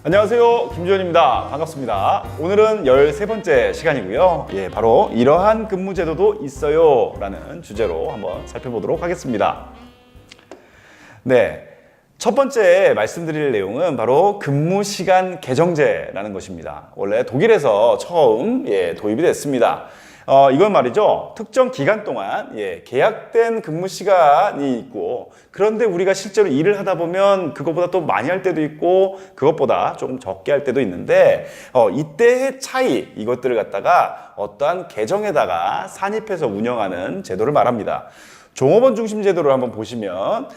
안녕하세요, 김주현입니다. 반갑습니다. 오늘은 13번째 시간이고요. 바로 이러한 근무 제도도 있어요 라는 주제로 한번 살펴보도록 하겠습니다. 네, 첫 번째 말씀드릴 내용은 바로 근무시간 개정제라는 것입니다. 원래 독일에서 처음 도입이 됐습니다. 이건 말이죠, 특정 기간 동안 계약된 근무 시간이 있고, 그런데 우리가 실제로 일을 하다 보면 그것보다 또 많이 할 때도 있고 그것보다 조금 적게 할 때도 있는데, 이때의 차이, 이것들을 갖다가 어떠한 개정에다가 산입해서 운영하는 제도를 말합니다. 종업원 중심 제도를 한번 보시면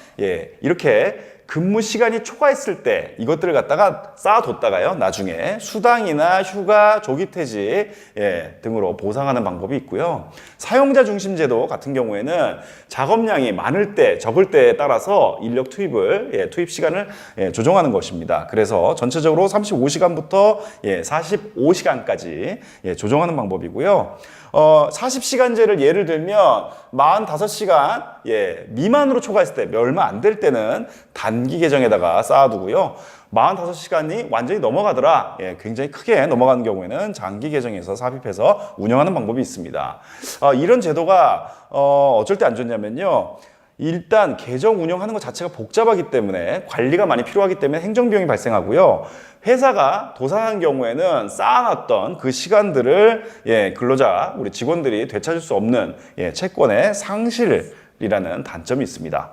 이렇게 근무 시간이 초과했을 때 이것들을 갖다가 쌓아뒀다가요, 나중에 수당이나 휴가, 조기퇴직 등으로 보상하는 방법이 있고요. 사용자 중심 제도 같은 경우에는 작업량이 많을 때, 적을 때에 따라서 인력 투입을 투입 시간을 조정하는 것입니다. 그래서 전체적으로 35시간부터 45시간까지 조정하는 방법이고요. 40시간제를 예를 들면 45시간 미만으로 초과했을 때, 얼마 안 될 때는 단기 계정에다가 쌓아두고요. 45시간이 완전히 넘어가더라, 굉장히 크게 넘어가는 경우에는 장기 계정에서 삽입해서 운영하는 방법이 있습니다. 이런 제도가 어쩔 때 안 좋냐면요, 일단 계정 운영하는 것 자체가 복잡하기 때문에 관리가 많이 필요하기 때문에 행정비용이 발생하고요. 회사가 도산한 경우에는 쌓아놨던 그 시간들을 근로자, 우리 직원들이 되찾을 수 없는 채권의 상실이라는 단점이 있습니다.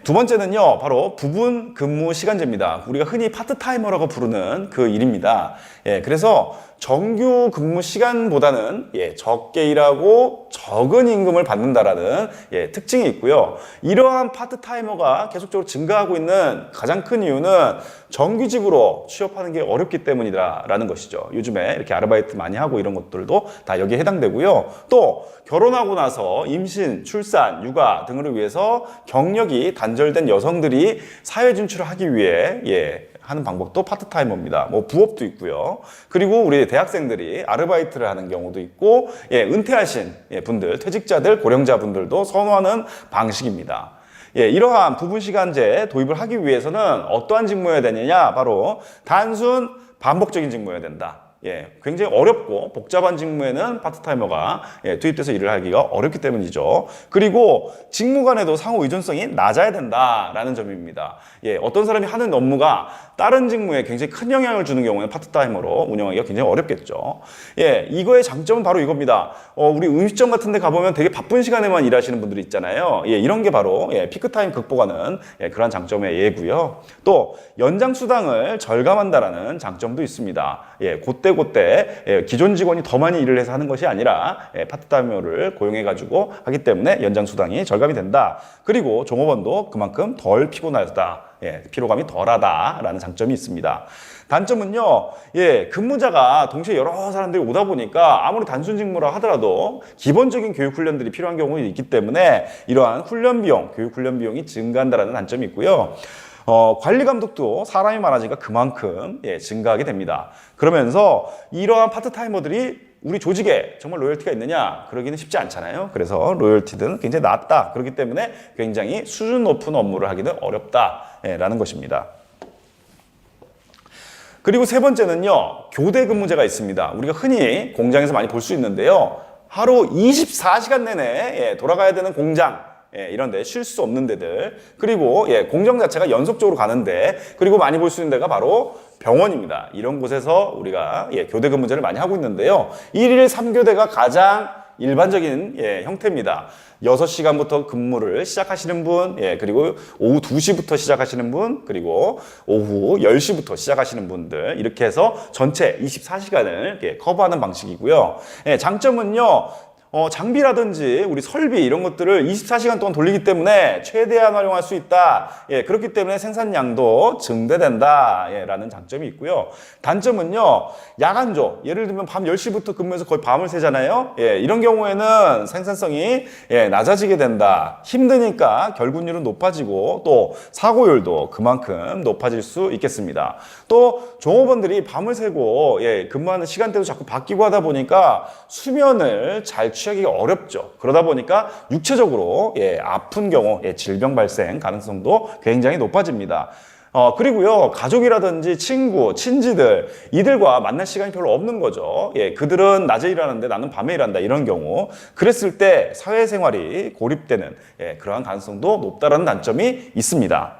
두 번째는요, 바로 부분 근무 시간제입니다. 우리가 흔히 파트타이머라고 부르는 그 일입니다. 그래서 정규 근무 시간보다는 적게 일하고 적은 임금을 받는다라는 특징이 있고요. 이러한 파트타이머가 계속적으로 증가하고 있는 가장 큰 이유는 정규직으로 취업하는 게 어렵기 때문이다라는 것이죠. 요즘에 이렇게 아르바이트 많이 하고 이런 것들도 다 여기에 해당되고요. 또 결혼하고 나서 임신, 출산, 육아 등을 위해서 경력이 단절된 여성들이 사회 진출을 하기 위해 하는 방법도 파트타이머입니다. 뭐 부업도 있고요. 그리고 우리 대학생들이 아르바이트를 하는 경우도 있고, 은퇴하신 분들, 퇴직자들, 고령자분들도 선호하는 방식입니다. 이러한 부분시간제 도입을 하기 위해서는 어떠한 직무여야 되느냐? 바로 단순 반복적인 직무여야 된다. 굉장히 어렵고 복잡한 직무에는 파트타이머가 투입돼서 일을 하기가 어렵기 때문이죠. 그리고 직무 간에도 상호 의존성이 낮아야 된다라는 점입니다. 어떤 사람이 하는 업무가 다른 직무에 굉장히 큰 영향을 주는 경우에는 파트타이머로 운영하기가 굉장히 어렵겠죠. 이거의 장점은 바로 이겁니다. 우리 음식점 같은 데 가보면 되게 바쁜 시간에만 일하시는 분들이 있잖아요. 이런 게 바로 피크타임 극복하는 그런 장점의 예고요. 또 연장수당을 절감한다라는 장점도 있습니다. 그때 기존 직원이 더 많이 일을 해서 하는 것이 아니라 파트타이머를 고용해가지고 하기 때문에 연장수당이 절감이 된다. 그리고 종업원도 그만큼 덜 피곤하다, 피로감이 덜하다라는 장점이 있습니다. 단점은요, 근무자가 동시에 여러 사람들이 오다 보니까 아무리 단순 직무라 하더라도 기본적인 교육 훈련들이 필요한 경우가 있기 때문에 이러한 훈련 비용, 교육 훈련 비용이 증가한다는 단점이 있고요. 관리 감독도 사람이 많아지니까 그만큼 증가하게 됩니다. 그러면서 이러한 파트타이머들이 우리 조직에 정말 로열티가 있느냐? 그러기는 쉽지 않잖아요. 그래서 로열티는 굉장히 낮다. 그렇기 때문에 굉장히 수준 높은 업무를 하기는 어렵다라는 것입니다. 그리고 세 번째는요, 교대 근무제가 있습니다. 우리가 흔히 공장에서 많이 볼 수 있는데요, 하루 24시간 내내 돌아가야 되는 공장, 이런 데 쉴 수 없는 데들, 그리고 공정 자체가 연속적으로 가는데, 그리고 많이 볼 수 있는 데가 바로 병원입니다. 이런 곳에서 우리가 교대 근무제를 많이 하고 있는데요, 1일 3교대가 가장 일반적인 형태입니다. 6시간부터 근무를 시작하시는 분, 그리고 오후 2시부터 시작하시는 분, 그리고 오후 10시부터 시작하시는 분들, 이렇게 해서 전체 24시간을 커버하는 방식이고요. 장점은요, 장비라든지 우리 설비 이런 것들을 24시간 동안 돌리기 때문에 최대한 활용할 수 있다. 그렇기 때문에 생산량도 증대된다. 라는 장점이 있고요. 단점은요, 야간조. 예를 들면 밤 10시부터 근무해서 거의 밤을 새잖아요. 이런 경우에는 생산성이 낮아지게 된다. 힘드니까 결근율은 높아지고 또 사고율도 그만큼 높아질 수 있겠습니다. 또 종업원들이 밤을 새고 근무하는 시간대도 자꾸 바뀌고 하다 보니까 수면을 잘 취하기가 어렵죠. 그러다 보니까 육체적으로 아픈 경우 질병 발생 가능성도 굉장히 높아집니다. 그리고요, 가족이라든지 친구, 친지들, 이들과 만날 시간이 별로 없는 거죠. 예, 그들은 낮에 일하는데 나는 밤에 일한다. 이런 경우. 그랬을 때 사회생활이 고립되는, 예, 그러한 가능성도 높다라는 단점이 있습니다.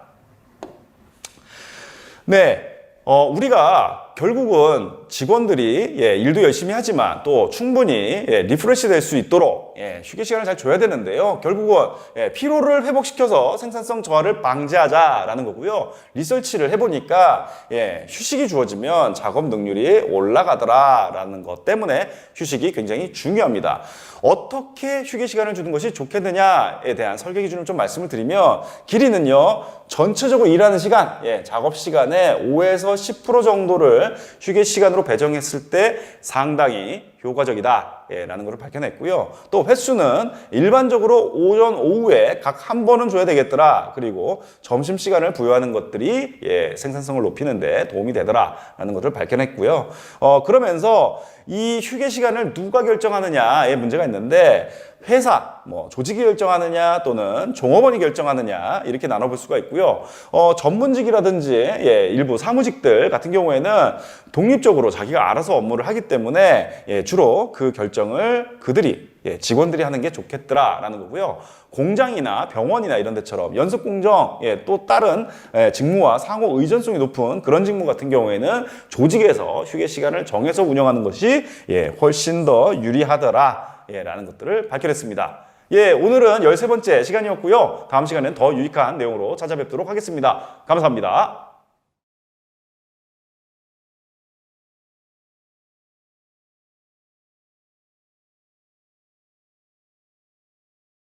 네. 우리가 결국은 직원들이 일도 열심히 하지만 또 충분히 리프레시 될 수 있도록 휴게 시간을 잘 줘야 되는데요. 결국은 피로를 회복시켜서 생산성 저하를 방지하자라는 거고요. 리서치를 해보니까 휴식이 주어지면 작업 능률이 올라가더라라는 것 때문에 휴식이 굉장히 중요합니다. 어떻게 휴게 시간을 주는 것이 좋겠느냐에 대한 설계 기준을 좀 말씀을 드리면, 길이는요, 전체적으로 일하는 시간, 작업 시간의 5에서 10% 정도를 휴게 시간으로 배정했을 때 상당히 효과적이다 라는 것을 밝혀냈고요. 또 횟수는 일반적으로 오전, 오후에 각 한 번은 줘야 되겠더라. 그리고 점심시간을 부여하는 것들이 생산성을 높이는 데 도움이 되더라 라는 것을 밝혀냈고요. 그러면서 이 휴게 시간을 누가 결정하느냐에 문제가 있는데, 회사, 조직이 결정하느냐 또는 종업원이 결정하느냐, 이렇게 나눠볼 수가 있고요. 전문직이라든지 일부 사무직들 같은 경우에는 독립적으로 자기가 알아서 업무를 하기 때문에 주로 그 결정을 그들이, 직원들이 하는 게 좋겠더라라는 거고요. 공장이나 병원이나 이런 데처럼 연속공정, 또 다른 직무와 상호 의존성이 높은 그런 직무 같은 경우에는 조직에서 휴게 시간을 정해서 운영하는 것이 훨씬 더 유리하더라 라는 것들을 밝혀냈습니다. 오늘은 13번째 시간이었고요. 다음 시간엔 더 유익한 내용으로 찾아뵙도록 하겠습니다. 감사합니다.